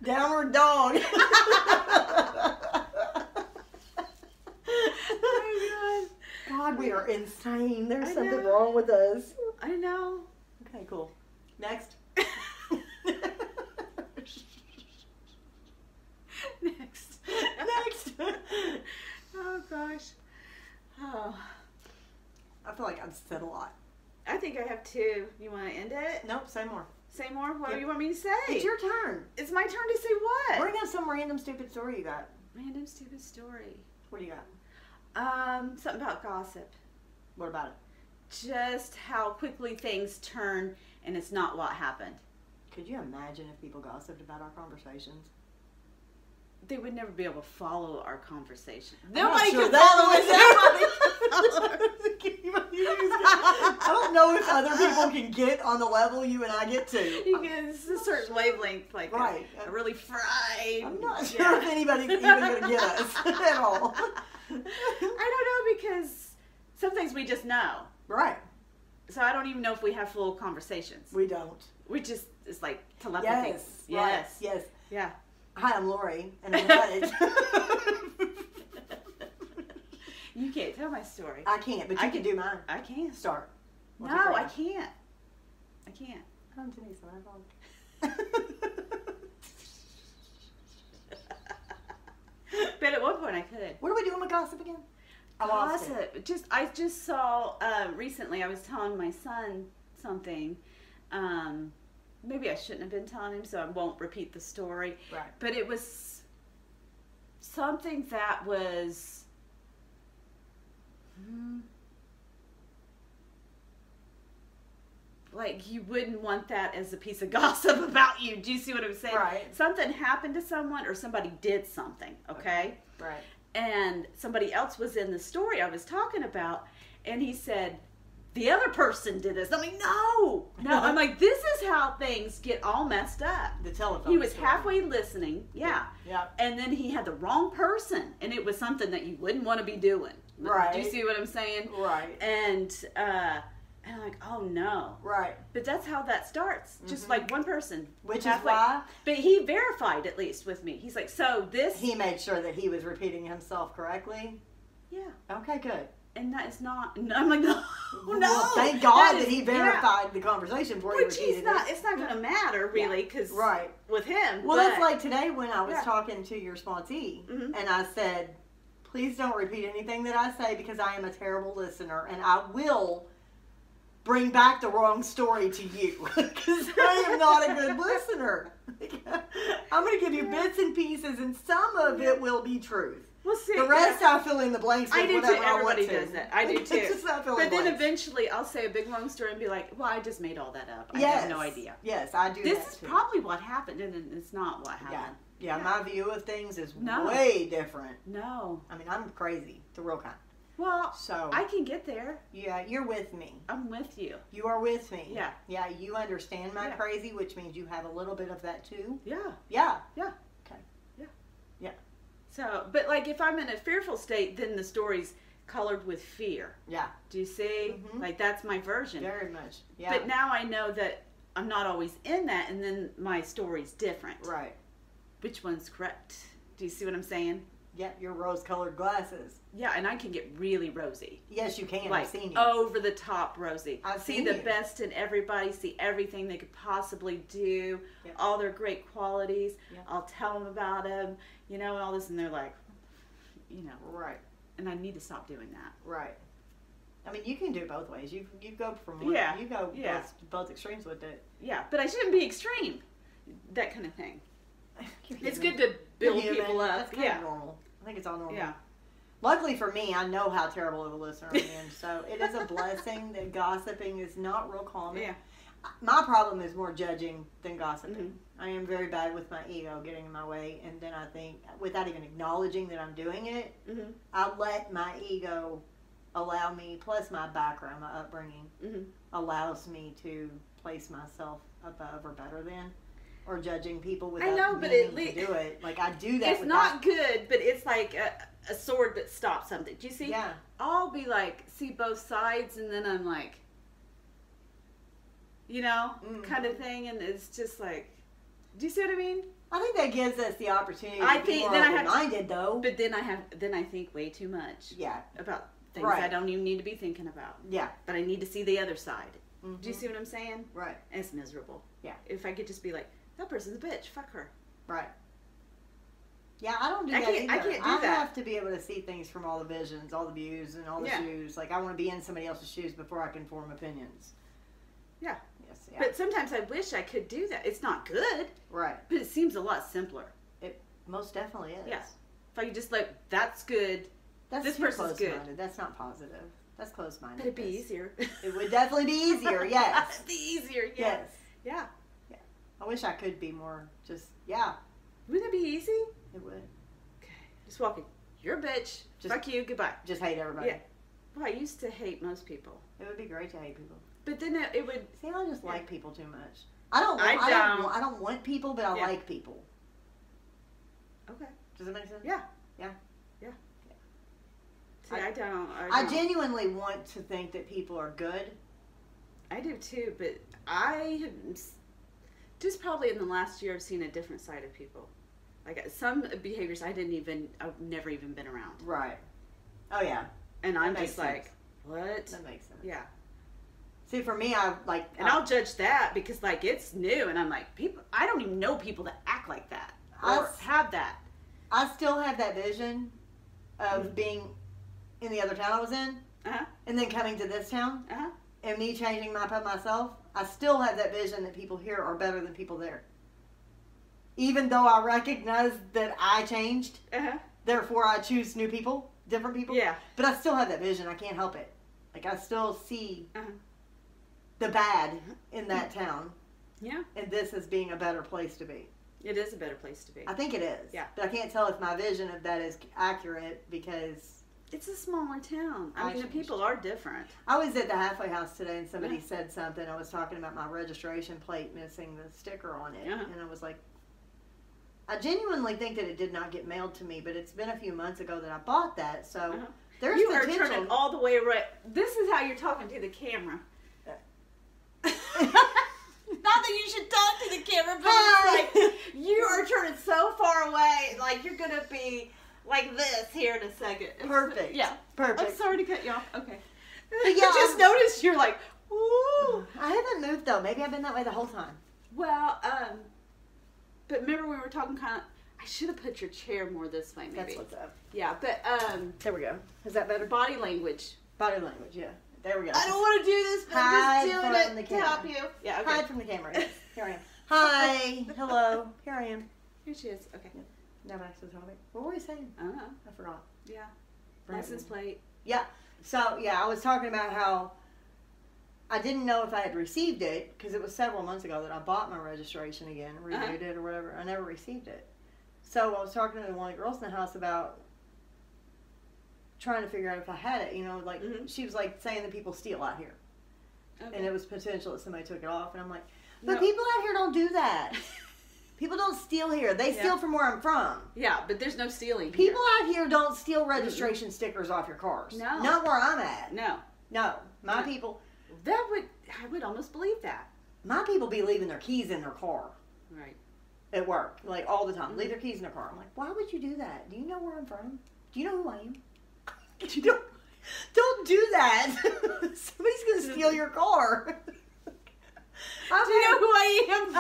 Downward dog. Oh, God, we are insane. There's I something know. wrong with us. I know. Okay, cool. Next. Next. Next. Oh, gosh. Oh. I feel like I've said a lot. I think I have two. You want to end it? Nope, say more. Say more? What do Yep. you want me to say? It's your turn. It's my turn to say what? Bring up some random stupid story you got. Random stupid story. What do you got? Something about gossip. What about it? Just how quickly things turn and it's not what happened. Could you imagine if people gossiped about our conversations? They would never be able to follow our conversation. I'm not Nobody sure can that follow was- us. I don't know if other people can get on the level you and I get to. You get it's a certain wavelength, like Right. a really fried. I'm not sure if anybody's even going to get us at all. I don't know because some things we just know. Right. So I don't even know if we have full conversations. We don't. We just, it's like telepathy. Yes. Yes. Right. Yes. Yeah. Hi, I'm Lori, and I'm Cottage. You can't tell my story. I can't, but you can do mine. I can't. Start. No, What's your I problem? can't. I can't. I'm Denise, and I'm wrong. But at one point I could. What are we doing with gossip again? I lost it. Gossip. I just saw recently. I was telling my son something. Maybe I shouldn't have been telling him, so I won't repeat the story. Right. But it was something that was. Like you wouldn't want that as a piece of gossip about you. Do you see what I'm saying? Right. Something happened to someone or somebody did something, okay? Right. And somebody else was in the story I was talking about, and he said, the other person did this. I'm like, no. I'm like, this is how things get all messed up. The telephone. He was story. halfway listening, yeah. Yeah. And then he had the wrong person, and it was something that you wouldn't want to be doing. Right. Do you see what I'm saying? Right. And I'm like, oh no. Right. But that's how that starts. Just like one person. Which halfway. is why. But he verified at least with me. He's like, so this. He made sure that he was repeating himself correctly. Yeah. Okay, good. And that is not. And I'm like, no. Well, thank God that is- he verified the conversation before Which he he's repeated not. it. It's not going to matter really, because Right. with him. Well, but, it's like today when I was Yeah. talking to your sponsee, Mhm. and I said, please don't repeat anything that I say because I am a terrible listener, and I will bring back the wrong story to you because I am not a good listener. I'm going to give you bits and pieces, and some of it will be truth. We'll see. The rest I fill in the blanks with I do whatever too. I want Everybody to. does that. I do too. Just not fill in But then blanks. eventually I'll say a big long story and be like, well, I just made all that up. I Yes. have no idea. Yes, I do This that is too. probably what happened, and it's not what Yeah. happened. Yeah, Yeah. my view of things is No. way different. No. I mean, I'm crazy, the real kind. Well, So, I can get there. yeah, you're with me. I'm with you. You are with me. Yeah. Yeah, you understand my Yeah. crazy, which means you have a little bit of that too. Yeah. Yeah. Yeah. Okay. Yeah. Yeah. So, but like if I'm in a fearful state, then the story's colored with fear. Yeah. Do you see? Mhm. Like that's my version. Very much. Yeah. But now I know that I'm not always in that, and then my story's different. Right. Which one's correct? Do you see what I'm saying? Yeah, your rose-colored glasses. Yeah, and I can get really rosy. Yes, you can. Like I've seen you. over the top rosy. I've see seen the you. best in everybody, see everything they could possibly do, Yep. all their great qualities. Yep. I'll tell them about them, you know, and all this, and they're like, you know, Right. and I need to stop doing that. Right. I mean, you can do it both ways. You go from one. Yeah. You go Yeah. both extremes with it. Yeah, but I shouldn't be extreme. That kind of thing. You're It's human. good to build You're human. people up. That's kind Yeah. of normal. I think it's all normal. Yeah. Luckily for me, I know how terrible of a listener I am, so it is a blessing that gossiping is not real common. Yeah. My problem is more judging than gossiping. Mhm. I am very bad with my ego getting in my way, and then I think, without even acknowledging that I'm doing it, Mm-hmm. I let my ego allow me, plus my background, my upbringing, Mm-hmm. allows me to place myself above or better than, or judging people I without know, but meaning at to do it. Like, I do that It's without... not good, but it's like a sword that stops something. Do you see? Yeah. I'll be like, see both sides, and then I'm like, you know, Mhm. kind of thing, and it's just like, do you see what I mean? I think that gives us the opportunity I to be think more then I have to- open-minded, though. But then I think way too much. Yeah. About things Right. I don't even need to be thinking about. Yeah. But I need to see the other side. Mm-hmm. Do you see what I'm saying? Right. And it's miserable. Yeah. If I could just be like, that person's a bitch. Fuck her. Right. Yeah, I don't do I that can't- either. I can't do I that. have to be able to see things from all the visions, all the views, and all the Yeah. shoes. Like, I want to be in somebody else's shoes before I can form opinions. Yeah. Yes, yeah. But sometimes I wish I could do that. It's not good, Right. but it seems a lot simpler. It most definitely is. Yeah. If I could just like, that's good. That's This too person's good. close-minded. That's not positive. That's close-minded. But it'd be easier. It would definitely be easier, yes. It'd be easier, yeah. Yes. Yeah. I wish I could be more just, yeah, Wouldn't it be easy? it would. Okay. Just walking. You're a bitch. Just- Fuck you. Goodbye. Just hate everybody. Yeah. Well, I used to hate most people. It would be great to hate people. But then it would. See, I just Yeah. like people too much. I don't want people, but I Yeah. like people. Okay. Does that make sense? Yeah. Yeah. Yeah. Yeah. See, I don't. I genuinely want to think that people are good. I do too, but I have just probably in the last year I've seen a different side of people. Like some behaviors I've never even been around. Right. Oh, yeah. And That I'm makes just like, sense. what? That makes sense. Yeah. See, for me, I like... And I'll judge that because like it's new and I'm like, people, I don't even know people that act like that or have that. I still have that vision of being in the other town I was in Uh-huh. and then coming to this town Uh-huh. and me changing my pub myself. I still have that vision that people here are better than people there. Even though I recognize that I changed, Uh-huh. therefore I choose new people, different people. Yeah. But I still have that vision. I can't help it. Like, I still see Uh-huh. the bad in that town, Yeah. and this as being a better place to be. It is a better place to be. I think it is. Yeah. But I can't tell if my vision of that is accurate because It's a smaller town. I I mean, the changed. people are different. I was at the halfway house today and somebody Yeah. said something. I was talking about my registration plate missing the sticker on it. Uh-huh. And I was like, I genuinely think that it did not get mailed to me, but it's been a few months ago that I bought that. So Uh-huh. there's You are potential. turning all the way right. This is how you're talking to the camera. Not that you should talk to the camera, but it's like you are turning so far away. Like you're gonna be like this here in a second. Perfect. Yeah. Perfect. I'm sorry to cut you off. Okay. But I yeah, just noticed you're like, ooh. I haven't moved though. Maybe I've been that way the whole time. Well, but remember we were talking kind of. I should have put your chair more this way, maybe. That's what's up. Yeah, but There we go. Is that better? body language. Body language, yeah. There we go. I don't want to do this, but Hide I'm just from doing the it to help camera. you. Yeah, okay. Hide from the camera. Yes. Here I am. Hi. Hello. Here I am. Here she is. Okay. Now back to the topic. What were we saying? I don't know. I forgot. Yeah. Bring it License in. plate. Yeah. So, yeah, I was talking about how I didn't know if I had received it because it was several months ago that I bought my registration again, renewed it or whatever. I never received it. So I was talking to one of the girls in the house about trying to figure out if I had it. You know, like she was like saying that people steal out here. Okay. And it was potential that somebody took it off. And I'm like, but No. people out here don't do that. People don't steal here. They steal from where I'm from. Yeah, but there's no stealing People out here don't steal registration stickers off your cars. No. Not where I'm at. here. No. No. My No. people, I would almost believe that. my people be leaving their keys in their car Right. at work. Like all the time. Leave their keys in their car. I'm like, why would you do that? Do you know where I'm from? Do you know who I am? You don't do that. Somebody's going to steal your car. Do you know who I am?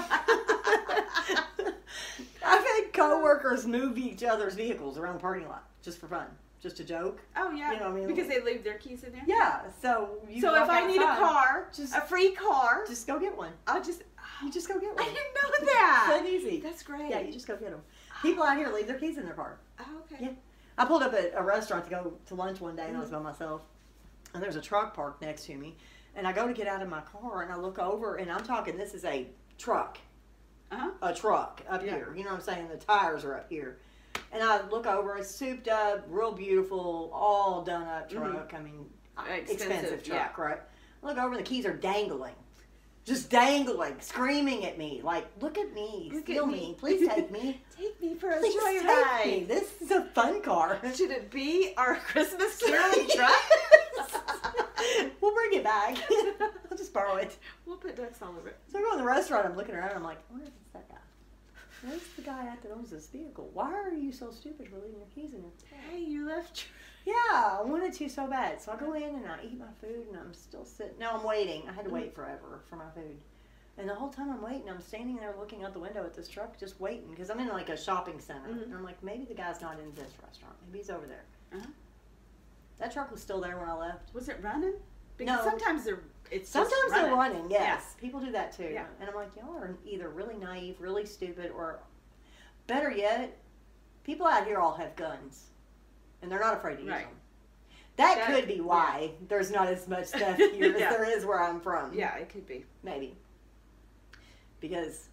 I've had coworkers move each other's vehicles around the parking lot just for fun, just a joke. Oh yeah, You know what I mean? because they leave their keys in there. Yeah, so you So walk if I need a outside, car, just- a free car, just go get one. I'll just. You just go get I one. didn't know that. So easy. That's great. Yeah, you just go get them. People out here leave their keys in their car. Oh, okay. Yeah. I pulled up at a restaurant to go to lunch one day and I was by myself. And there's a truck parked next to me. And I go to get out of my car and I look over and I'm talking, this is a truck. Uh-huh. A truck up Yeah. here. You know what I'm saying? The tires are up here. And I look over, it's souped up, real beautiful, all done up truck. I mean, expensive truck, right? I look over and the keys are dangling. Just dangling, screaming at me. Like, look at me, Look steal at me. me. Please take me. Take me for a Please take me. joyride. This is a fun car. Should it be our Christmas caroling truck? We'll bring it back. I'll just borrow it. We'll put ducks all over it. So I go in the restaurant, I'm looking around, I'm like, I wonder if it's that guy. where's the guy at that owns this vehicle? Why are you so stupid for leaving your keys in your car? Hey, you left. Yeah, I wanted to so bad. So I go in and I eat my food and I'm still sitting. No, I'm waiting. I had to wait forever for my food. And the whole time I'm waiting, I'm standing there looking out the window at this truck, just waiting. Because I'm in like a shopping center. And I'm like, maybe the guy's not in this restaurant. Maybe he's over there. That truck was still there when I left. Was it running? Because No. sometimes they're running, yes. Yeah. People do that too. Yeah. And I'm like, y'all are either really naive, really stupid, or better yet, people out here all have guns. And they're not afraid to use them. That could be why there's not as much stuff here as there is where I'm from. Yeah, it could be. Maybe. Because,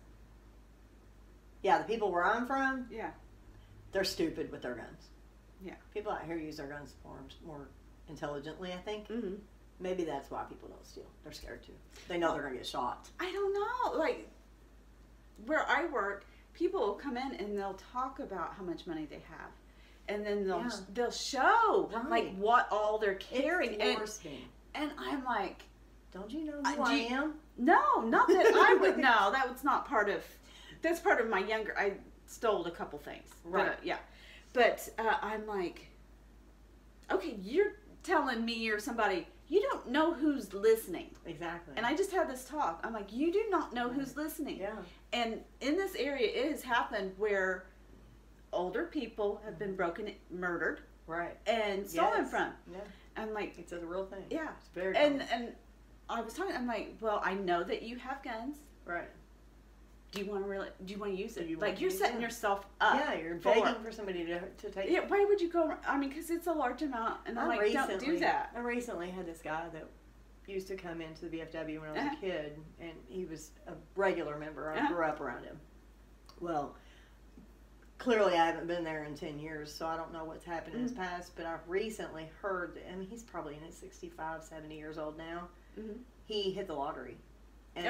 the people where I'm from, they're stupid with their guns. Yeah. People out here use their guns more intelligently, I think. Mm-hmm. Maybe that's why people don't steal. They're scared too. They know they're going to get shot. I don't know. Like, where I work, people will come in and they'll talk about how much money they have. And then they'll show, like, what all they're carrying. And I'm like... Don't you know who I am? No, not that I would know. That was not part of... That's part of my younger... I stole a couple things. Right. But I'm like... Okay, you're telling me or somebody... You don't know who's listening. Exactly. And I just had this talk. I'm like, you do not know who's listening. Yeah. And in this area, it has happened where older people have been murdered. Right. And stolen from. Yeah. I'm like... It's a real thing. Yeah. It's very common. And I was talking, I'm like, well, I know that you have guns. Right. Do you want to use it? Like, you're setting yourself up. Yeah, you're begging for somebody to take it. Yeah, why would you go? I mean, because it's a large amount, and I'm like, don't do that. I recently had this guy that used to come into the VFW when I was a kid, and he was a regular member. I grew up around him. Well, clearly I haven't been there in 10 years, so I don't know what's happened in his past, but I've recently heard that, I mean, he's probably in his 65, 70 years old now. He hit the lottery. And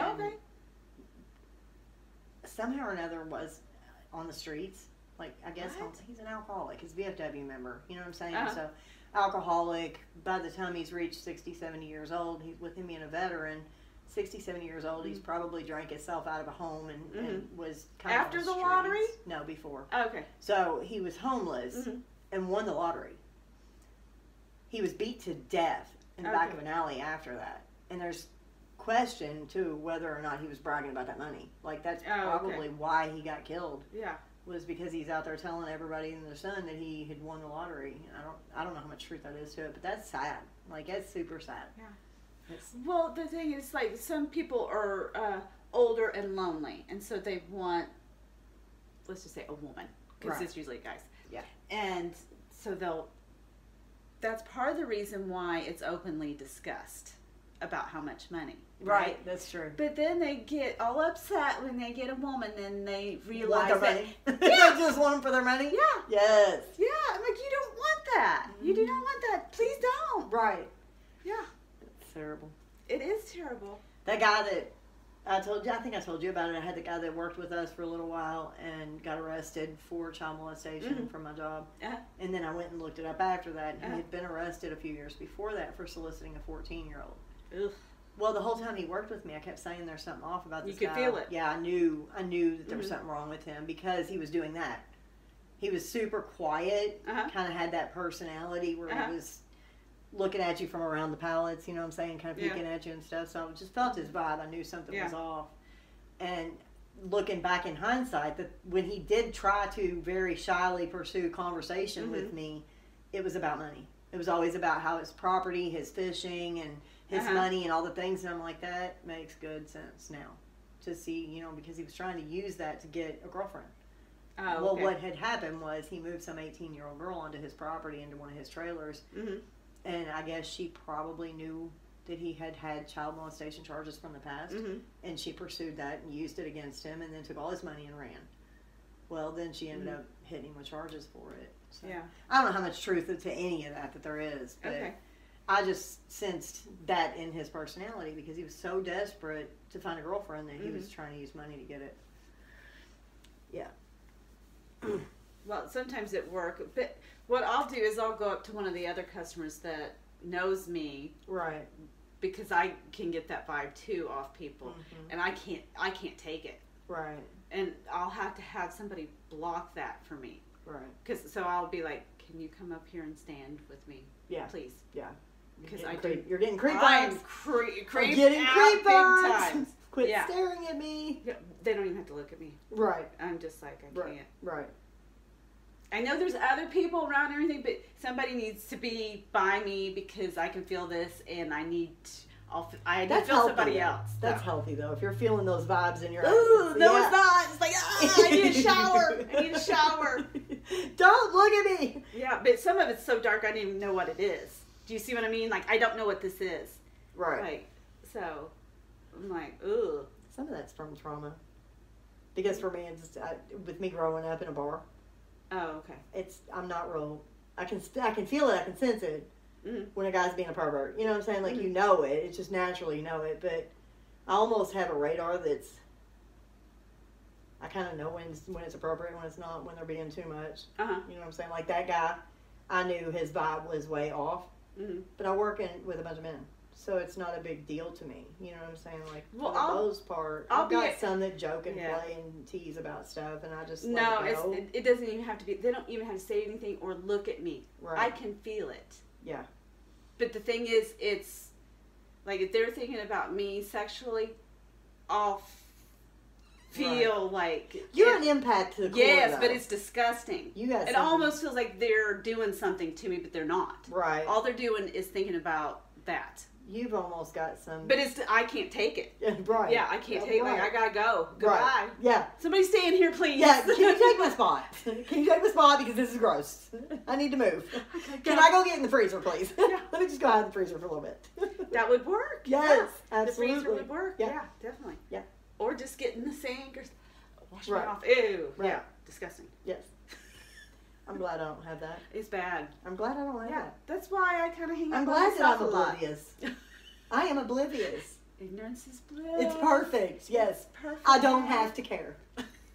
somehow or another was on the streets. Like, I guess he's an alcoholic. He's a VFW member. You know what I'm saying? So, alcoholic. By the time he's reached 60, 70 years old, he's with him being a veteran. 60, 70 years old, he's probably drank himself out of a home and was kind of after on the streets. lottery? No, before. Okay. So, he was homeless and won the lottery. He was beat to death in the back of an alley after that. And there's question to whether or not he was bragging about that money. Like, that's probably why he got killed. Yeah. Was because he's out there telling everybody and their son that he had won the lottery. And I don't know how much truth that is to it, but that's sad. Like, that's super sad. Yeah. Well, the thing is, like, some people are older and lonely, and so they want, let's just say, a woman, because it's usually guys. Yeah. And so that's part of the reason why it's openly discussed about how much money. Right, that's true. But then they get all upset when they get a woman and they realize want their that money. They just want them for their money? Yeah. Yes. Yeah, I'm like, you don't want that. You do not want that. Please don't. Right. Yeah. It's terrible. It is terrible. That guy that I think I told you about it. I had the guy that worked with us for a little while and got arrested for child molestation from my job. And then I went and looked it up after that. And he had been arrested a few years before that for soliciting a 14-year-old. Ugh. Well, the whole time he worked with me, I kept saying there's something off about this guy. You could feel it. Yeah, I knew that there was something wrong with him because he was doing that. He was super quiet, kind of had that personality where he was looking at you from around the pallets, you know what I'm saying, kind of peeking at you and stuff. So I just felt his vibe. I knew something was off. And looking back in hindsight, that when he did try to very shyly pursue conversation with me, it was about money. It was always about how his property, his fishing, and his money and all the things. And I'm like, that makes good sense now to see, you know, because he was trying to use that to get a girlfriend. Well, what had happened was he moved some 18-year-old girl onto his property, into one of his trailers. And I guess she probably knew that he had had child molestation charges from the past. And she pursued that and used it against him and then took all his money and ran. Well, then she ended up hitting him with charges for it. So, I don't know how much truth to any of that there is, but I just sensed that in his personality because he was so desperate to find a girlfriend that he was trying to use money to get it. Yeah. Well, sometimes at work, but what I'll do is I'll go up to one of the other customers that knows me, right? Because I can get that vibe too off people, and I can't take it, right? And I'll have to have somebody block that for me. Right. So I'll be like, can you come up here and stand with me? Yeah. Please. Yeah. Because you're getting creep I'm vibes. creep Getting out creep big vibes. time. Quit staring at me. Yeah, they don't even have to look at me. Right. I'm just like, I can't. Right. I know there's other people around and everything, but somebody needs to be by me because I can feel this, and I need I need to feel somebody else. That's healthy, though. If you're feeling those vibes in your ooh, no, it's not. It's like, I need a shower. I need a shower. Don't look at me. Yeah, but some of it's so dark I don't even know what it is. Do you see what I mean? Like, I don't know what this is. Right. Like, so I'm like, ooh. Some of that's from trauma. Because for me, it's with me growing up in a bar. Oh, okay. I'm not real. I can feel it. I can sense it when a guy's being a pervert. You know what I'm saying? Like you know it. It's just naturally you know it. But I almost have a radar that's. I kind of know when it's appropriate, when it's not, when they're being too much. You know what I'm saying? Like that guy, I knew his vibe was way off. But I work with a bunch of men. So it's not a big deal to me. You know what I'm saying? Like, for the most part, I've got some that joke and play and tease about stuff, and I just it doesn't even have to be, they don't even have to say anything or look at me. Right. I can feel it. Yeah. But the thing is, it's, like, if they're thinking about me sexually, I'll feel like... You're an impact to the core, yes, though. but it's disgusting. It almost feels like they're doing something to me, but they're not. Right. All they're doing is thinking about that. You've almost got some... But I can't take it. Right. Yeah, I can't take it. Like, I gotta go. Goodbye. Right. Yeah. Somebody stay in here, please. Yeah, can you take my spot? Can you take my spot because this is gross? I need to move. Can I go get in the freezer, please? Yeah. Let me just go hide in the freezer for a little bit. That would work. Yes, yeah. absolutely. The freezer would work. Yeah, definitely. Yeah. Or just get in the sink or wash me Right. off. Ew. Right. Yeah. Disgusting. Yes. I'm glad I don't have that. It's bad. I'm glad I don't have that. That's why I kind of hang out I'm by glad that myself I'm a lot. oblivious. I am oblivious. Ignorance is bliss. It's perfect. Yes. It's perfect. I don't have to care.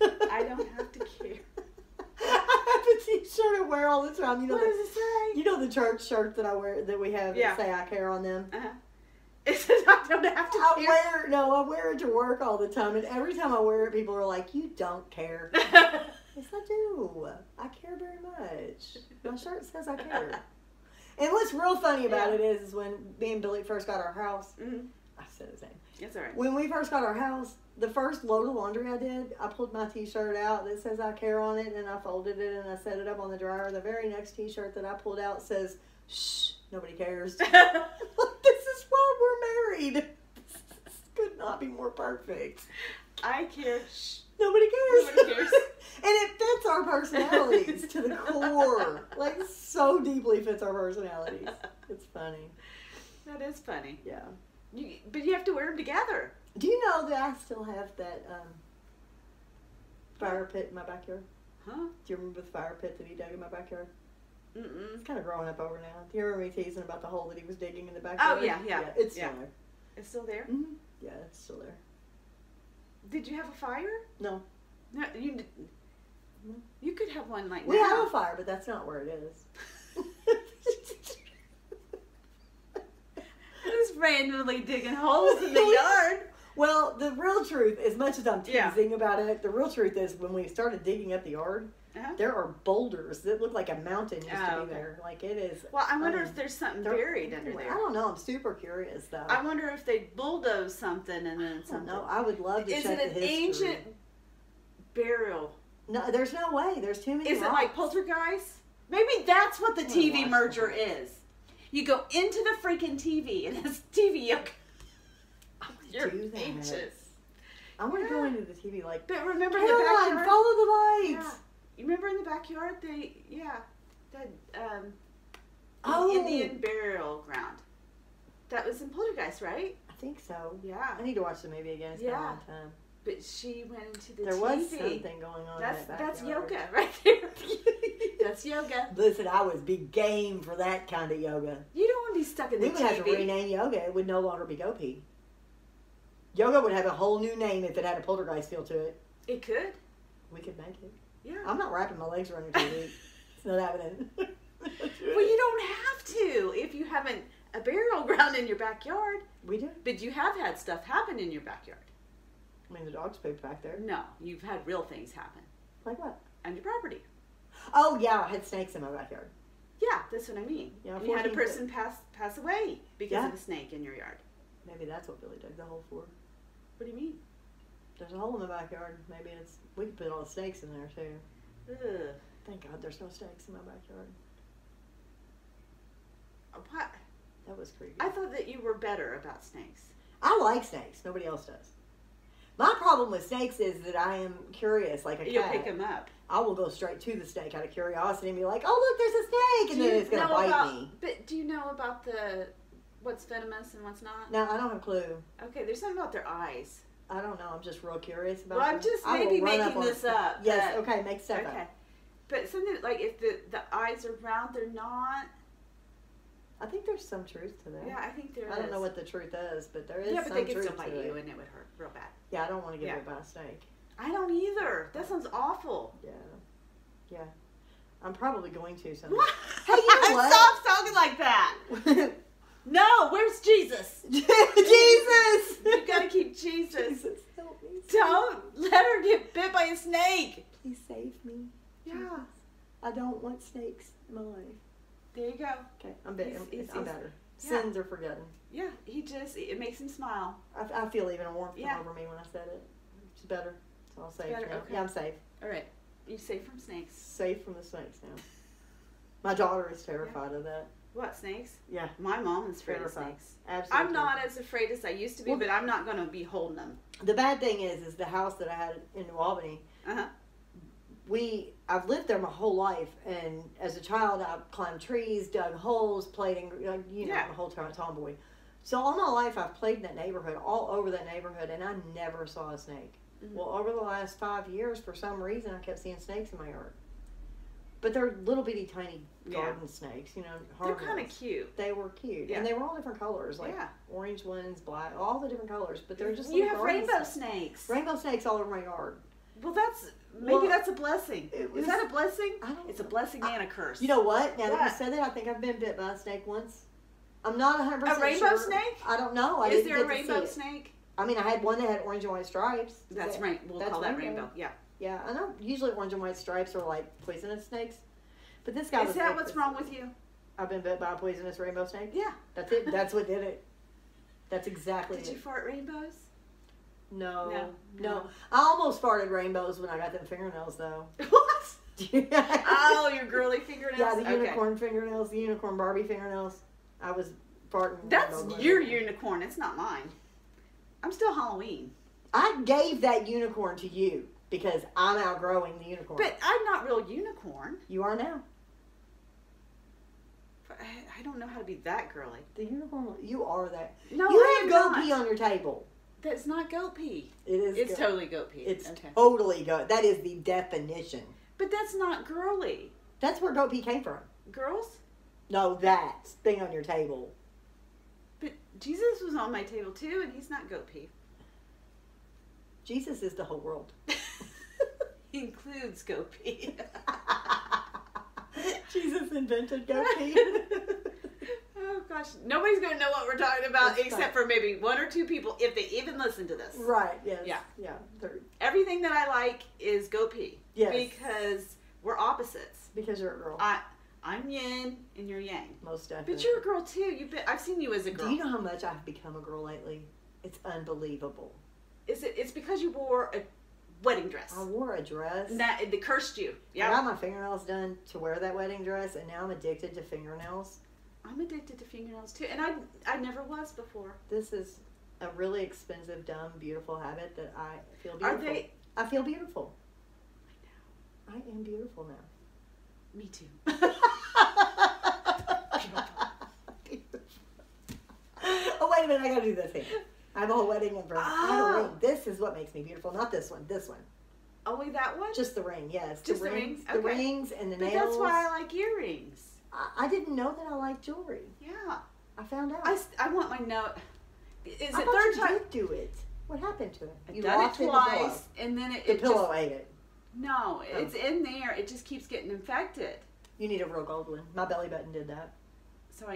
I don't have to care. I have a t-shirt I wear all the time. You know What does it say? You know the church shirts that I wear that we have Yeah. that say I care on them. It says I don't have to care. I wear it to work all the time, and every time I wear it, people are like, "You don't care." Yes, I do. I care very much. My shirt says I care. And what's real funny about it is when me and Billy first got our house. I said his name. It's all right. When we first got our house, the first load of laundry I did, I pulled my t-shirt out that says I care on it, and I folded it and I set it up on the dryer. The very next t-shirt that I pulled out says, "Shh, nobody cares." This is why we're married. This could not be more perfect. I care. Shh. Nobody cares. Nobody cares. And it fits our personalities to the core. Like, so deeply fits our personalities. It's funny. That is funny. Yeah. But you have to wear them together. Do you know that I still have that fire pit in my backyard? Huh? Do you remember the fire pit that he dug in my backyard? Mm-mm. It's kind of growing up over now. Do you remember me teasing about the hole that he was digging in the backyard? Oh, yeah. It's still there. It's still there? Mm-hmm. Yeah, it's still there. Did you have a fire? No. No, you could have one like We now. have a fire, but that's not where it is. Just randomly digging holes in the yard. Well, the real truth, as much as I'm teasing about it, the real truth is when we started digging up the yard, there are boulders that look like a mountain used to be there. Like it is. Well, I wonder if there's something buried under there. I don't know. I'm super curious though. I wonder if they bulldozed something and then something. No, I would love to check the history. Is it an ancient burial? No, there's no way. There's too many. Is it like Poltergeist? Maybe that's what the TV merger is. You go into the freaking TV and it's TV. You're anxious. I want to go into the TV like. But remember in the backyard. Follow the lights. Yeah. You remember in the backyard that Indian burial ground. That was in Poltergeist, right? I think so. Yeah. I need to watch the movie again. It's been a long time. But she went into the there TV. Was something going on. That's yoga right there. That's yoga. Listen, I would be game for that kind of yoga. You don't want to be stuck in the TV. We would have to rename yoga. It would no longer be Gopi. Yoga would have a whole new name if it had a poltergeist feel to it. It could. We could make it. Yeah. I'm not wrapping my legs around your TV. It's not happening. Well, you don't have to if you haven't a burial ground in your backyard. We do. But you have had stuff happen in your backyard. I mean, the dog's pooped back there. No, you've had real things happen. Like what? On your property. Oh, yeah, I had snakes in my backyard. Yeah, that's what I mean. Yeah, you had a person pass away because of a snake in your yard. Maybe that's what Billy dug the hole for. What do you mean? There's a hole in the backyard. Maybe we could put all the snakes in there, too. Ugh. Thank God there's no snakes in my backyard. What? That was creepy. I thought that you were better about snakes. I like snakes. Nobody else does. My problem with snakes is that I am curious, like a cat. You'll pick them up. I will go straight to the snake out of curiosity and be like, "Oh, look, there's a snake," and then it's going to bite me. But do you know about what's venomous and what's not? No, I don't have a clue. Okay, there's something about their eyes. I don't know. I'm just real curious about. Well, I'm just maybe making this up. Yes. Okay. Make stuff up. Okay. But something like if the eyes are round, they're not. I think there's some truth to that. Yeah, I think there is. I don't know what the truth is, but there is some truth to it. Yeah, but they could still bite you and it would hurt real bad. Yeah, I don't want to get bit by a snake. I don't either. That sounds awful. Yeah. Yeah. I'm probably going to someday. What? Hey, you know what? Stop talking like that. No, where's Jesus? Jesus! You gotta keep Jesus. Jesus, help me. Don't let her get bit by a snake. Please save me. Yeah. Jesus. I don't want snakes in my life. There you go. Okay, I'm better. I'm better. Yeah. Sins are forgotten. Yeah, it makes him smile. I feel even a warmth come over me when I said it. It's better. So I'll save now. Okay. Yeah, I'm safe. All right. You safe from snakes? Safe from the snakes now. My daughter is terrified of that. What, snakes? Yeah. My mom is afraid of snakes. Absolutely. I'm not as afraid as I used to be, but I'm not going to be holding them. The bad thing is the house that I had in New Albany, I've lived there my whole life, and as a child I climbed trees, dug holes, played in, the whole tomboy. So all my life I've played in that neighborhood, all over that neighborhood, and I never saw a snake. Mm-hmm. Well, over the last 5 years, for some reason, I kept seeing snakes in my yard. But they're little bitty tiny garden snakes, They're kind of cute. They were cute. And they were all different colors, like orange ones, black, all the different colors. But they're just You have rainbow snakes. Rainbow snakes all over my yard. Well, that's a blessing. Is that a blessing? It's a blessing and a curse. You know what? Now that you said that, I think I've been bit by a snake once. I'm not 100% sure. A rainbow snake? I don't know. Is there a rainbow snake? I mean, I had one that had orange and white stripes. That's right. We'll call that rainbow. Yeah. Yeah, I know. Usually orange and white stripes are like poisonous snakes. But this guy Is that what's wrong with you? I've been bit by a poisonous rainbow snake? Yeah. That's it. That's what did it. That's exactly Did you fart rainbows? No. I almost farted rainbows when I got them fingernails, though. What? Oh, your girly fingernails? Yeah, the unicorn fingernails, the unicorn Barbie fingernails. I was farting. That's your unicorn. It's not mine. I'm still Halloween. I gave that unicorn to you because I'm outgrowing the unicorn. But I'm not real unicorn. You are now. I don't know how to be that girly. The unicorn, you are that. No, you have goat pee on your table. That's not goat pee. It is. It's totally goat pee. It's totally goat. That is the definition. But that's not girly. That's where goat pee came from. Girls? No, that thing on your table. But Jesus was on my table too, and he's not goat pee. Jesus is the whole world. He includes goat pee. Jesus invented goat pee. Oh gosh, nobody's going to know what we're talking about except for maybe one or two people if they even listen to this. Right, yes. Yeah. Third. Everything that I like is goat pee. Yes. Because we're opposites. Because you're a girl. I'm yin and you're yang. Most definitely. But you're a girl too. I've seen you as a girl. Do you know how much I've become a girl lately? It's unbelievable. It's because you wore a wedding dress. I wore a dress. They cursed you. Yeah. I got my fingernails done to wear that wedding dress, and now I'm addicted to fingernails. I'm addicted to fingernails too, and I never was before. This is a really expensive, dumb, beautiful habit that I feel beautiful. Are they? I feel beautiful. I know. I am beautiful now. Me too. Oh, wait a minute. I got to do this thing. I have a whole wedding and I have a ring. This is what makes me beautiful, not this one. This one. Only that one? Just the ring, yes. Just the rings? The rings and the nails. But that's why I like earrings. I didn't know that I liked jewelry. Yeah. I found out. I want my note. Is it third third time? You did do it. What happened to it? I've done it twice, and then the pillow ate it. No, it's in there. It just keeps getting infected. You need a real gold one. My belly button did that. So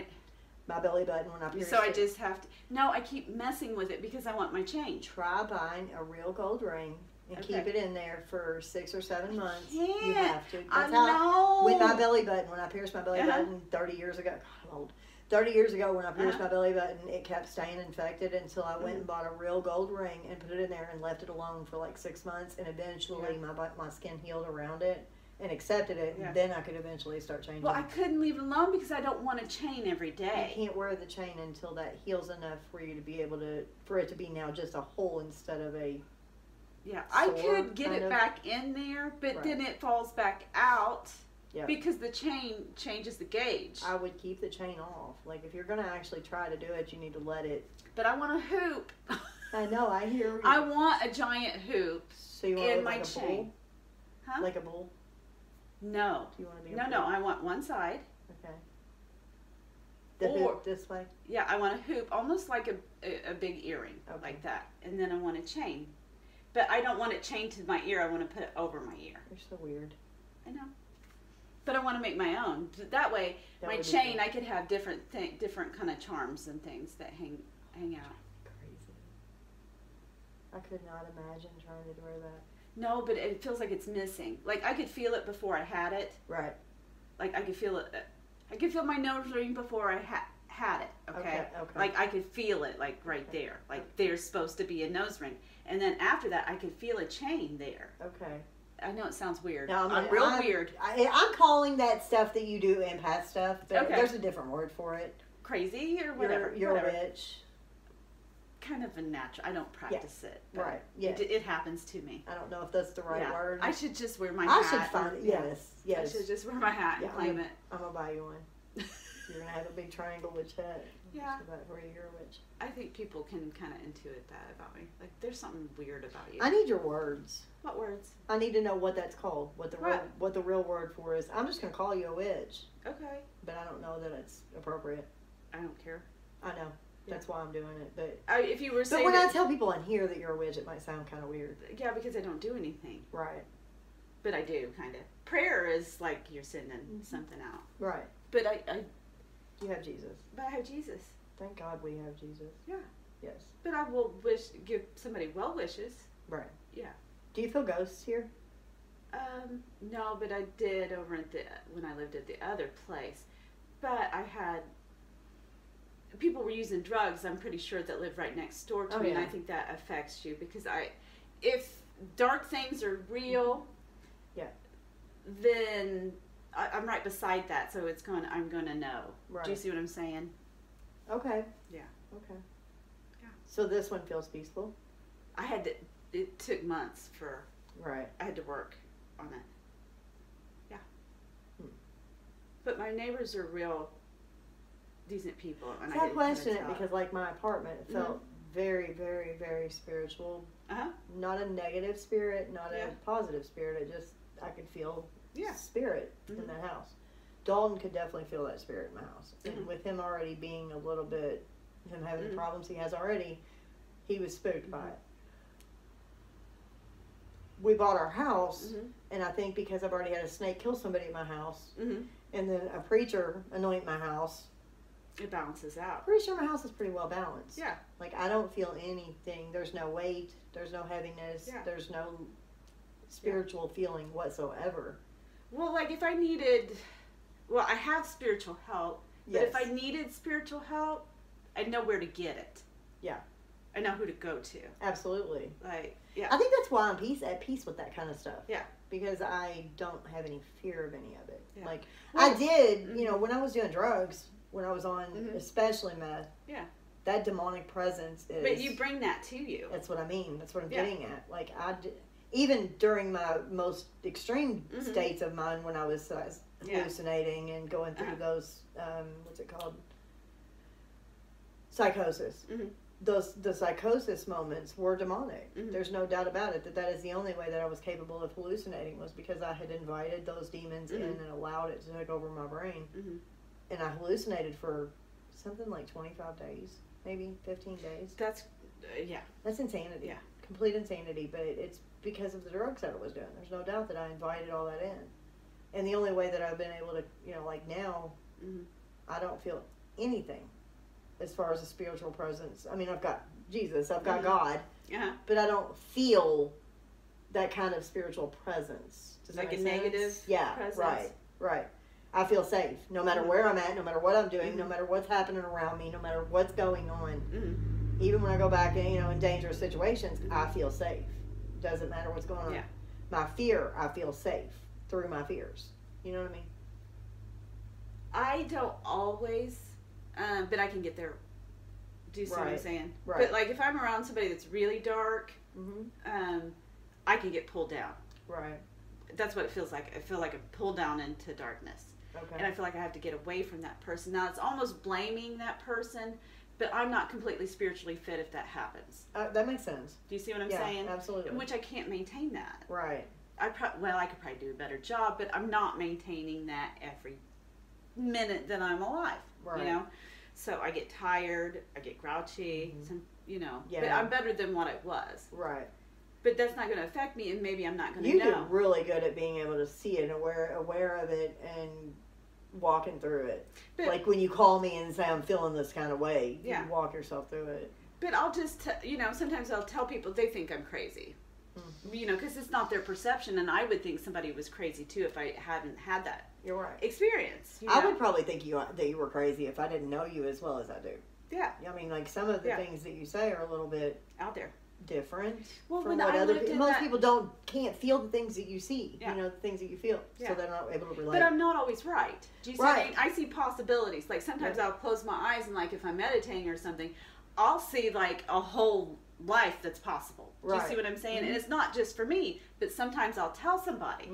my belly button when I pierced So I it. just have to. No, I keep messing with it because I want my chain. Try buying a real gold ring and keep it in there for 6 or 7 months. Can't. You have to. That's I how know. with my belly button, when I pierced my belly button 30 years ago. God, I'm old. 30 years ago when I pierced my belly button, it kept staying infected until I went and bought a real gold ring and put it in there and left it alone for like 6 months, and eventually my skin healed around it and accepted it, and then I could eventually start changing. Well, I couldn't leave it alone because I don't want a chain every day. You can't wear the chain until that heals enough for you to be able to, for it to be now just a hole instead of a I could get it back in there, but then it falls back out because the chain changes the gauge. I would keep the chain off. Like, if you're going to actually try to do it, you need to let it. But I want a hoop. I know, I hear you. I want a giant hoop so you want in to my like a chain. bull? Huh? Like a bull? No. Do you want to be a No, bull? no, I want one side. Okay. The hoop this way? Yeah, I want a hoop, almost like a big earring, like that. And then I want a chain. But I don't want it chained to my ear. I want to put it over my ear. You're so weird. I know. But I want to make my own. That way, my chain, I could have different kind of charms and things that hang out. Crazy. I could not imagine trying to wear that. No, but it feels like it's missing. Like, I could feel it before I had it. Right. Like, I could feel it. I could feel my nose ring before I had it, okay? Like, I could feel it, like, right there. Like, there's supposed to be a nose ring. And then after that, I could feel a chain there. Okay. I know it sounds weird. No, I'm real weird. I'm calling that stuff that you do empath stuff, but there's a different word for it. Crazy or whatever. You're a witch. Kind of a natural. I don't practice it. Right. Yeah. It happens to me. I don't know if that's the right word. I should just wear my hat. I should find it. Yes. I should just wear my hat and claim it. I'm going to buy you one. You're going to have a big triangle witch hat. Yeah. Where you're a witch. I think people can kind of intuit that about me. Like, there's something weird about you. I need your words. What words? I need to know what that's called. What the real word for is. I'm just going to call you a witch. Okay. But I don't know that it's appropriate. I don't care. I know. That's why I'm doing it. But if you were saying, but when I tell people in here that you're a witch, it might sound kind of weird. Yeah, because I don't do anything. Right. But I do, kind of. Prayer is like you're sending something out. Right. But you have Jesus. But I have Jesus. Thank God we have Jesus. Yeah. Yes. But I will give somebody well wishes. Right. Yeah. Do you feel ghosts here? No, but I did over at when I lived at the other place. But I had people were using drugs. I'm pretty sure that lived right next door to me, and I think that affects you because if dark things are real, then I'm right beside that, so I'm going to know. Right. Do you see what I'm saying? Okay. Yeah. Okay. Yeah. So this one feels peaceful? It took months for... Right. I had to work on it. Yeah. But my neighbors are real decent people. And I question it because, like, my apartment felt very, very, very spiritual. Not a negative spirit, not a positive spirit. I could feel spirit in that house. Dalton could definitely feel that spirit in my house. And with him already being a little bit, him having the problems he has already, he was spooked by it. We bought our house, and I think because I've already had a snake kill somebody at my house, and then a preacher anoint my house, it balances out. Pretty sure my house is pretty well balanced. Yeah. Like, I don't feel anything. There's no weight. There's no heaviness. Yeah. There's no spiritual feeling whatsoever. Well, like, if I needed... Well, I have spiritual help, but if I needed spiritual help, I know where to get it. Yeah. I know who to go to. Absolutely. Like, yeah. I think that's why I'm at peace with that kind of stuff. Yeah. Because I don't have any fear of any of it. Yeah. Like, I did, you know, when I was doing drugs, when I was on, especially meth. Yeah. That demonic presence is... But you bring that to you. That's what I mean. That's what I'm getting at. Like, even during my most extreme states of mine when I was hallucinating and going through those, what's it called? Psychosis. The psychosis moments were demonic. There's no doubt about it that is the only way that I was capable of hallucinating was because I had invited those demons in and allowed it to take over my brain. And I hallucinated for something like 25 days, maybe 15 days. That's, That's insanity. Yeah. Complete insanity, but it's because of the drugs that I was doing. There's no doubt that I invited all that in. And the only way that I've been able to, you know, like now, I don't feel anything. as far as a spiritual presence. I mean, I've got Jesus, I've got God, Uh-huh. but I don't feel that kind of spiritual presence. Does Like that a make sense? negative Yeah, presence? right. I feel safe no matter where I'm at, no matter what I'm doing, no matter what's happening around me, no matter what's going on. Mm-hmm. Even when I go back, in dangerous situations, I feel safe. Doesn't matter what's going on. Yeah. My fear, I feel safe through my fears. You know what I mean? I don't always, but I can get there. Do you see what I'm saying? Right. But like if I'm around somebody that's really dark, I can get pulled down. Right. That's what it feels like. I feel like I'm pulled down into darkness. Okay. And I feel like I have to get away from that person. Now, it's almost blaming that person, but I'm not completely spiritually fit if that happens. That makes sense. Do you see what I'm saying? Absolutely. In which I can't maintain that. Right. I could probably do a better job, but I'm not maintaining that every minute that I'm alive. Right. So I get tired, I get grouchy, Yeah. But I'm better than what I was. Right. But that's not going to affect me, and maybe I'm not going to You know. get really good at being able to see it, aware of it, and walking through it. But, like when you call me and say I'm feeling this kind of way, yeah. you walk yourself through it. But I'll just, sometimes I'll tell people they think I'm crazy. Mm-hmm. Because it's not their perception, and I would think somebody was crazy too if I hadn't had that You're right. experience. I would probably think that you were crazy if I didn't know you as well as I do. Yeah. I mean, like some of the things that you say are a little bit out there. Different. Well, from when what I other lived in most that, people can't feel the things that you see. Yeah. The things that you feel, Yeah. so they're not able to relate. But I'm not always right. Do you see Right. what I mean? I see possibilities. Like sometimes I'll close my eyes and like if I'm meditating or something, I'll see like a whole life that's possible. Do you see what I'm saying? And it's not just for me, but sometimes I'll tell somebody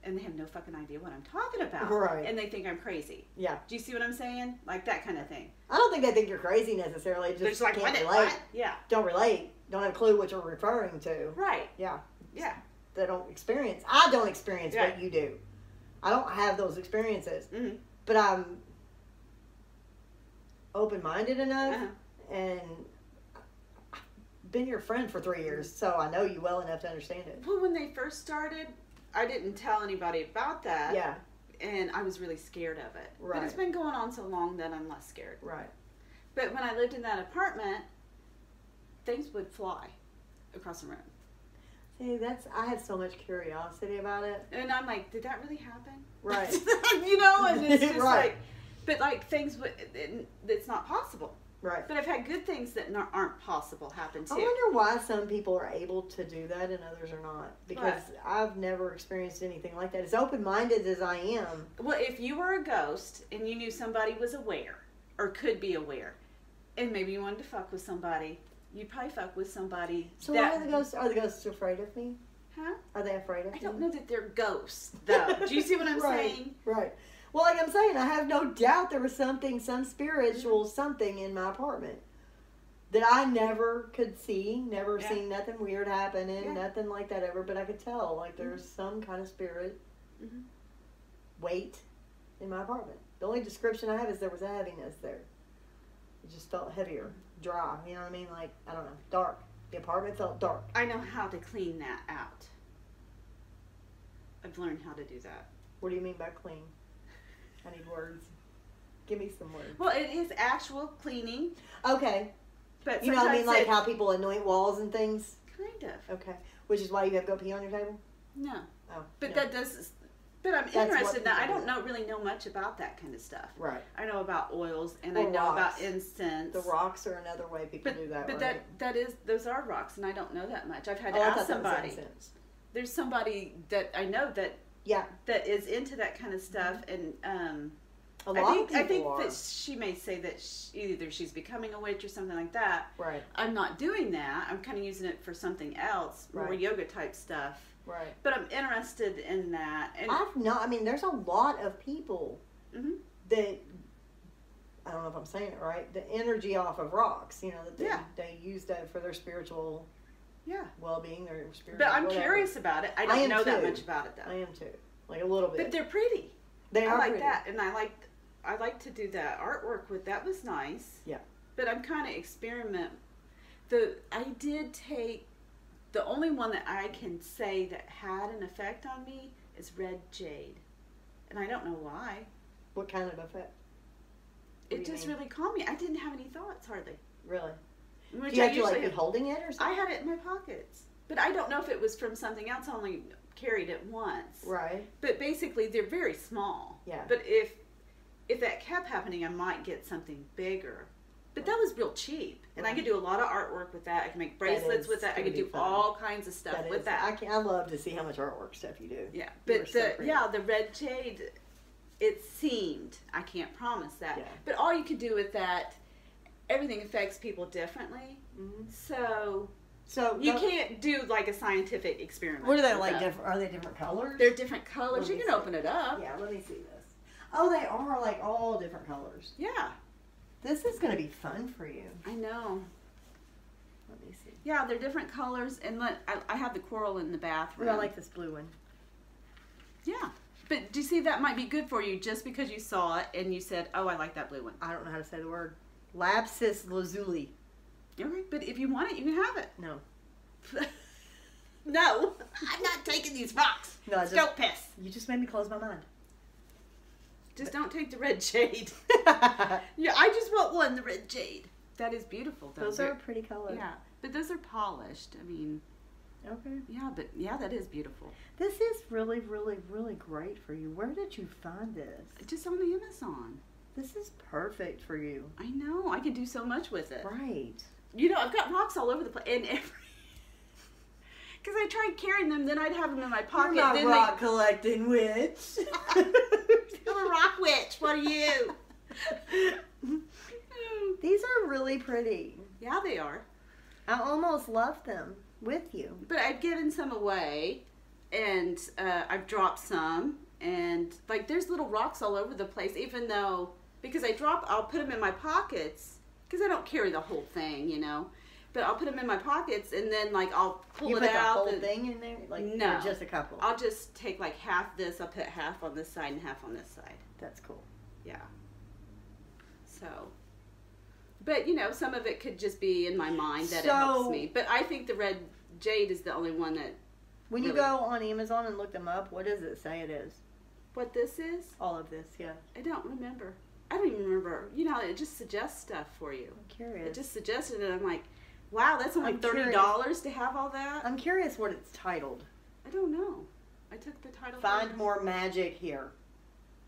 and they have no fucking idea what I'm talking about. Right. And they think I'm crazy. Yeah. Do you see what I'm saying? Like that kind of thing. I don't think they think you're crazy necessarily. Just like, can't relate. what? Yeah. Don't relate. Don't have a clue what you're referring to. Right. Yeah. Yeah. They don't experience. I don't experience Yeah. what you do. I don't have those experiences. Mm-hmm. But I'm open-minded enough and been your friend for 3 years, so I know you well enough to understand it. Well, when they first started, I didn't tell anybody about that. Yeah. And I was really scared of it. Right. But it's been going on so long that I'm less scared. Right. But when I lived in that apartment, things would fly across the room. See, I have so much curiosity about it. And I'm like, did that really happen? Right. And it's just Right. like, but like things would, it's not possible. Right. But I've had good things that aren't possible happen too. I wonder why some people are able to do that and others are not. Because I've never experienced anything like that. As open-minded as I am. Well, if you were a ghost and you knew somebody was aware or could be aware, and maybe you wanted to fuck with somebody, you'd probably fuck with somebody. So why are the ghosts afraid of me? Huh? Are they afraid of me? I don't know that they're ghosts, though. Do you see what I'm saying? Right. Well, like I'm saying, I have no doubt there was some spiritual something in my apartment that I never could see, never seen nothing weird happening, nothing like that ever, but I could tell, like, there's some kind of spirit weight in my apartment. The only description I have is there was a heaviness there. It just felt heavier, dry, you know what I mean? Like, I don't know, dark. The apartment felt dark. I know how to clean that out. I've learned how to do that. What do you mean by clean? I need words. Give me some words. Well, it is actual cleaning. Okay. But you know what I mean? Like how people anoint walls and things? Kind of. Okay. Which is why you have goat pee on your table? No. Oh. But no. that does... But I'm interested in that. I don't really know much about that kind of stuff. Right. I know about oils and Or I know rocks. about incense. The rocks are another way people do that, but right? those are rocks and I don't know that much. I've had to I ask thought that was somebody. incense. There's somebody that I know that that is into that kind of stuff and a lot of people I think are. that she may say that either she's becoming a witch or something like that. Right. I'm not doing that. I'm kind of using it for something else, more yoga type stuff. Right. But I'm interested in that. And there's a lot of people that, I don't know if I'm saying it right, the energy off of rocks, that they use that for their spiritual well-being, their spiritual But I'm whatever. curious about it. I don't know that much about it, though. I am too. Like a little bit. But they're pretty. They are I like pretty. that. And I like to do that artwork with, that was nice. Yeah. But I'm kind of experiment. I did take, the only one that I can say that had an effect on me is red jade. And I don't know why. What kind of effect? it just really calmed me. I didn't have any thoughts hardly. Really? Which Do you have to like be holding it or something? I had it in my pockets, but I don't know if it was from something else. I only carried it once. Right. But basically, they're very small. Yeah. But if that kept happening, I might get something bigger. But that was real cheap, and I could do a lot of artwork with that. I can make bracelets with that. I could do all kinds of stuff with that. I love to see how much artwork stuff you do. Yeah, but the red jade, it seemed, I can't promise that, but all you can do with that, everything affects people differently. Mm-hmm. So you can't do like a scientific experiment. What are they like? Are they different colors? They're different colors. You can open it up. Yeah, let me see this. Oh, they are like all different colors. Yeah. This is going to be fun for you. I know. Let me see. Yeah, they're different colors, and I have the coral in the bathroom. I like this blue one. Yeah. But do you see, that might be good for you just because you saw it and you said, oh, I like that blue one. I don't know how to say the word. Lapis lazuli. Okay, but if you want it, you can have it. No. No. I'm not taking these rocks. No, don't piss. You just made me close my mind. Just don't take the red jade. Yeah, I just want one, the red jade. That is beautiful, though. Those are pretty colors. Yeah, but those are polished. I mean, okay. Yeah, but yeah, that is beautiful. This is really, really, really great for you. Where did you find this? Just on the Amazon. This is perfect for you. I know. I can do so much with it. Right. You know, I've got rocks all over the place, and because I tried carrying them, then I'd have them in my pocket. You're not rock collecting witch. I'm a rock witch. What are you? These are really pretty. Yeah, they are. I almost love them with you. But I've given some away, and I've dropped some, and like there's little rocks all over the place. Even though because I'll put them in my pockets because I don't carry the whole thing, you know. But I'll put them in my pockets, and then like I'll pull it out. You put the whole thing in there? Like, no, or just a couple. I'll just take like half this. I'll put half on this side and half on this side. That's cool. Yeah. So, but you know, some of it could just be in my mind that it helps me. But I think the red jade is the only one that. When you go on Amazon and look them up, what does it say it is? What this is? All of this, yeah. I don't remember. I don't even remember. You know, it just suggests stuff for you. I'm curious. It just suggested it. I'm like, wow, that's only $30 to have all that? I'm curious what it's titled. I don't know. I took the title. Find more magic here.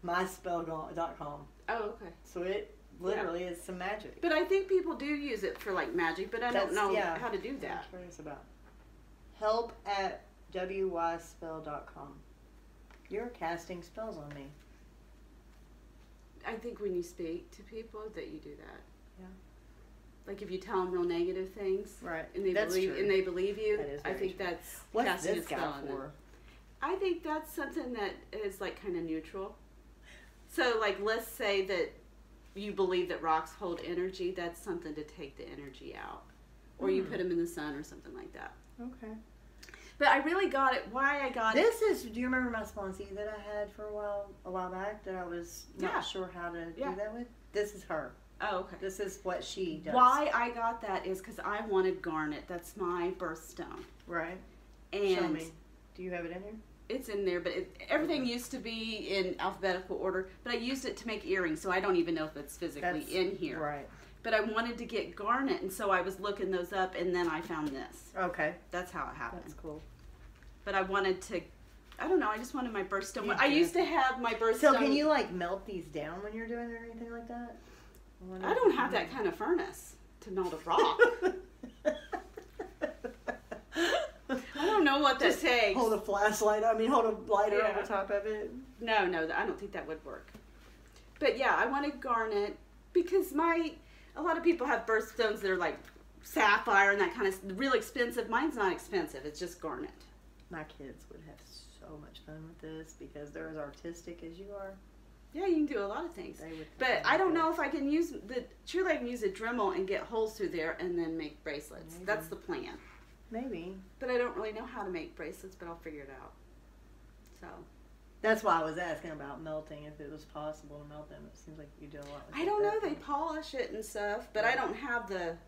myspell.com. Oh, okay. So it literally is some magic. But I think people do use it for like magic, but I don't know how to do that. I'm curious about. Help at wyspell.com. You're casting spells on me. I think when you speak to people that you do that. Yeah. Like if you tell them real negative things, right? And they believe you. I think that's what's casting this a spell guy for? I think that's something that is like kind of neutral. So like let's say that you believe that rocks hold energy. That's something to take the energy out, or you put them in the sun or something like that. Okay. But I really got it. Why I got this is. Do you remember my sponsee that I had for a while back that I was not sure how to do that with? This is her. Oh, okay. This is what she does. Why I got that is because I wanted garnet. That's my birthstone. Right. And show me. Do you have it in here? It's in there, but everything used to be in alphabetical order. But I used it to make earrings, so I don't even know if it's physically in here. Right. But I wanted to get garnet, and so I was looking those up, and then I found this. Okay. That's how it happened. That's cool. But I wanted to, I don't know, I just wanted my birthstone. I used to have my birthstone. So can you like melt these down when you're doing it or anything like that? I don't have that kind of furnace to melt a rock. I don't know what that takes. Hold a flashlight, hold a lighter over top of it. No, I don't think that would work. But yeah, I wanted garnet because a lot of people have birthstones that are like sapphire and that kind of real expensive. Mine's not expensive, it's just garnet. My kids would have so much fun with this because they're as artistic as you are. Yeah, you can do a lot of things. But I don't know if I can use surely I can use a Dremel and get holes through there and then make bracelets. Maybe. That's the plan. Maybe. But I don't really know how to make bracelets, but I'll figure it out. So. That's why I was asking about melting, if it was possible to melt them. It seems like you do a lot with I don't know, they polish it and stuff, but I don't have the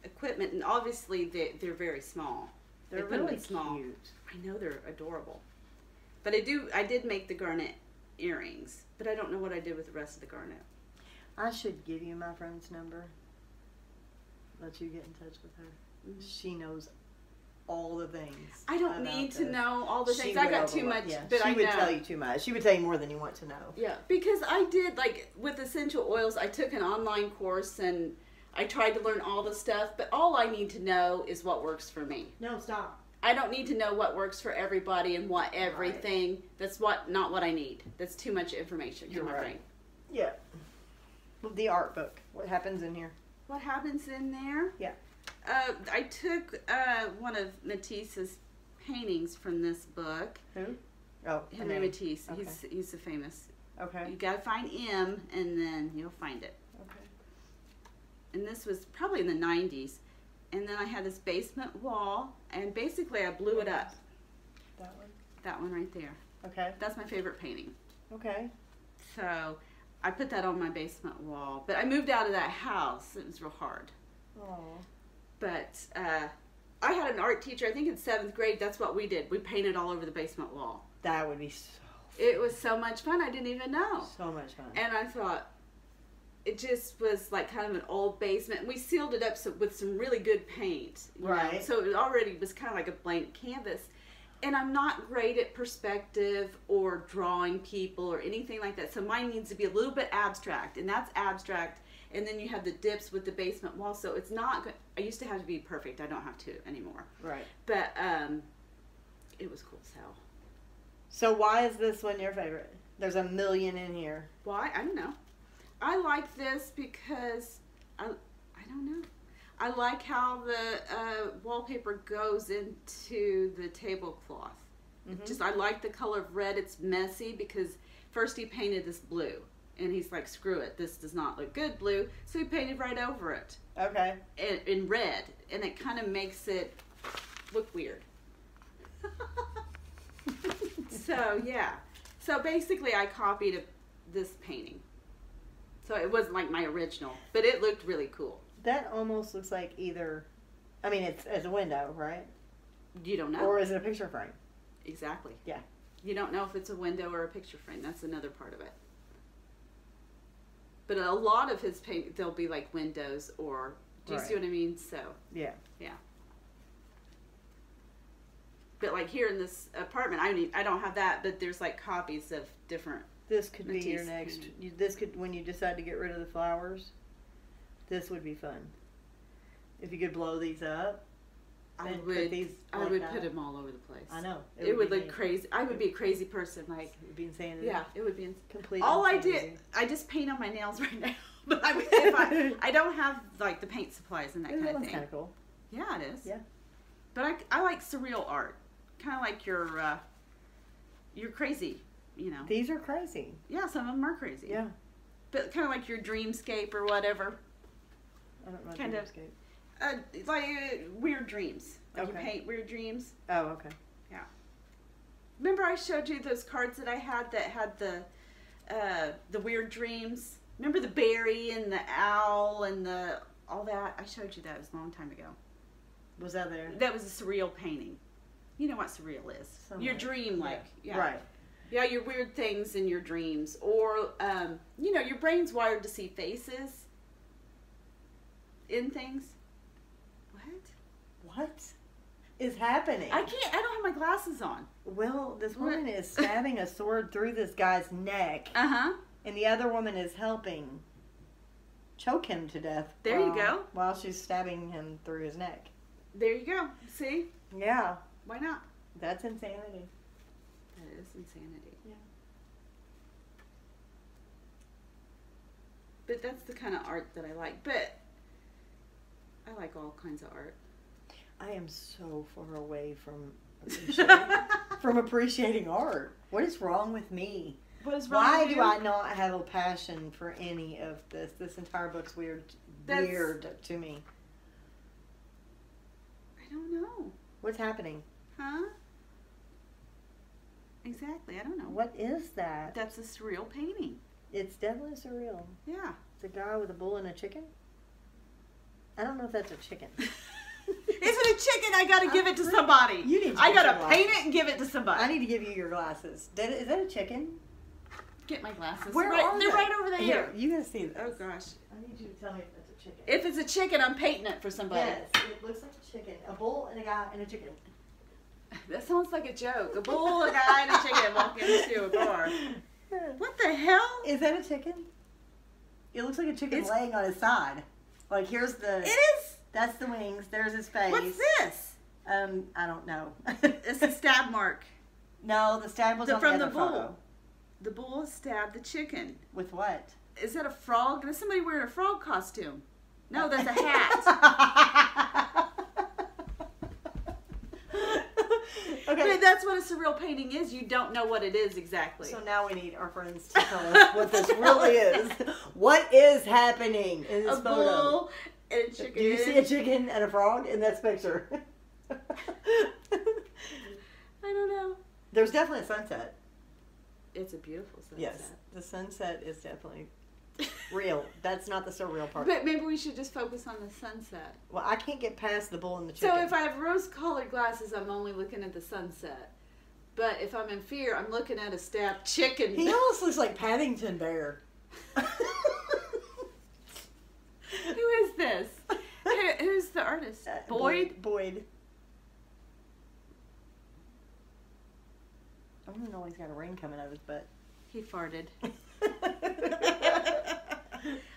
equipment, and obviously they're very small. They're really small. Cute. I know, they're adorable. But I did make the garnet earrings, but I don't know what I did with the rest of the garnet. I should give you my friend's number. Let you get in touch with her. Mm-hmm. She knows all the things. I don't need to know all the things. I got too much, yeah. but I know. She would tell you too much. She would tell you more than you want to know. Yeah, because I did, like, with essential oils, I took an online course and I tried to learn all the stuff, but all I need to know is what works for me. No, stop. I don't need to know what works for everybody and what everything. Right. That's not what I need. That's too much information for my brain. Yeah. The art book. What happens in here? What happens in there? Yeah. I took one of Matisse's paintings from this book. Who? Oh, Henry Matisse. Okay. He's a famous. Okay. You gotta find M, and then you'll find it. Okay. And this was probably in the 90s. And then I had this basement wall, and basically I blew it up. That one? That one right there. Okay. That's my favorite painting. Okay. So I put that on my basement wall. But I moved out of that house. It was real hard. Oh. But I had an art teacher, I think in 7th grade, that's what we did. We painted all over the basement wall. That would be so fun. It was so much fun, I didn't even know. So much fun. And I thought, it just was like kind of an old basement. And we sealed it up with some really good paint. Right. Know? So it already was kind of like a blank canvas. And I'm not great at perspective or drawing people or anything like that. So mine needs to be a little bit abstract. And that's abstract. And then you have the dips with the basement wall. So it's not good. I used to have to be perfect. I don't have to anymore. Right. But it was cool as hell. So why is this one your favorite? There's a million in here. Why? I don't know. I like this because, I don't know. I like how the wallpaper goes into the tablecloth. Mm-hmm. I like the color of red. It's messy because first he painted this blue. And he's like, screw it, this does not look good blue. So he painted right over it. Okay. In red. And it kind of makes it look weird. So, yeah. So basically I copied this painting. So it wasn't like my original. But it looked really cool. That almost looks like either, I mean, it's a window, right? You don't know. Or is it a picture frame? Exactly. Yeah. You don't know if it's a window or a picture frame. That's another part of it. But a lot of his paint, they'll be like windows or, do you see what I mean? So. Yeah. Yeah. But like here in this apartment, I don't have that, but there's like copies of different. This could be your next, when you decide to get rid of the flowers, this would be fun. If you could blow these up. I would put them all over the place. I know. It would look crazy. I would be a crazy person. Like, it would be insanity. Yeah, it would be complete. All insanity. I just paint on my nails right now. But I don't have like the paint supplies and that kind of thing. That's kind of cool. Yeah, it is. Yeah. But I like surreal art. Kind of like you're crazy, you know. These are crazy. Yeah, some of them are crazy. Yeah. But kind of like your dreamscape or whatever. I don't know kind dreamscape. Like weird dreams. Like okay. You paint weird dreams. Oh, okay. Yeah. Remember I showed you those cards that I had that had the weird dreams? Remember the berry and the owl and all that? I showed you that. It was a long time ago. Was that there? That was a surreal painting. You know what surreal is. Your dream, like. Yeah. Right. Yeah, your weird things in your dreams. Or, your brain's wired to see faces in things. What is happening? I don't have my glasses on. Well, this woman is stabbing a sword through this guy's neck. Uh-huh. And the other woman is helping choke him to death. There you go. While she's stabbing him through his neck. There you go. See? Yeah. Why not? That's insanity. That is insanity. Yeah. But that's the kind of art that I like. But I like all kinds of art. I am so far away from appreciating art. What is wrong with me? What is wrong Why with you? do I not have a passion for any of this? This entire book's weird to me. I don't know. What's happening? Huh? Exactly. I don't know. What is that? That's a surreal painting. It's definitely surreal. Yeah. It's a guy with a bull and a chicken? I don't know if that's a chicken. Is it a chicken? I gotta give it to somebody. You need to I gotta paint it and give it to somebody. I need to give you your glasses. Is that a chicken? get my glasses. Where are they're they? right over there. Here, you gotta see this. Oh gosh. I need you to tell me if it's a chicken. If it's a chicken, I'm painting it for somebody. Yes, it looks like a chicken. A bull and a guy and a chicken. That sounds like a joke. A bull, a guy, and a chicken walk into a bar. What the hell? Is that a chicken? It looks like a chicken laying on his side. Like here's the. It is. That's the wings. There's his face. What's this? I don't know. It's a stab mark. No, the stab was on from the the other bull. photo. The bull stabbed the chicken. With what? Is that a frog? Is somebody wearing a frog costume? No, that's a hat. Okay. But that's what a surreal painting is. You don't know what it is exactly. So now we need our friends to tell us what this really is. What is happening in this photo? A bull and a chicken. Do you see a chicken and a frog in this picture? I don't know. There's definitely a sunset. It's a beautiful sunset. Yes, the sunset is definitely real. That's not the surreal part. But maybe we should just focus on the sunset. Well, I can't get past the bull and the chicken. So if I have rose-colored glasses, I'm only looking at the sunset. But if I'm in fear, I'm looking at a stabbed chicken. He almost looks like Paddington Bear. Who is this? Who's the artist? Boyd? Boyd. I don't know why he's got a ring coming out of his butt. He farted.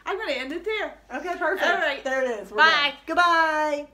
I'm going to end it there. Okay, perfect. All right. There it is. We're Bye. done. Goodbye.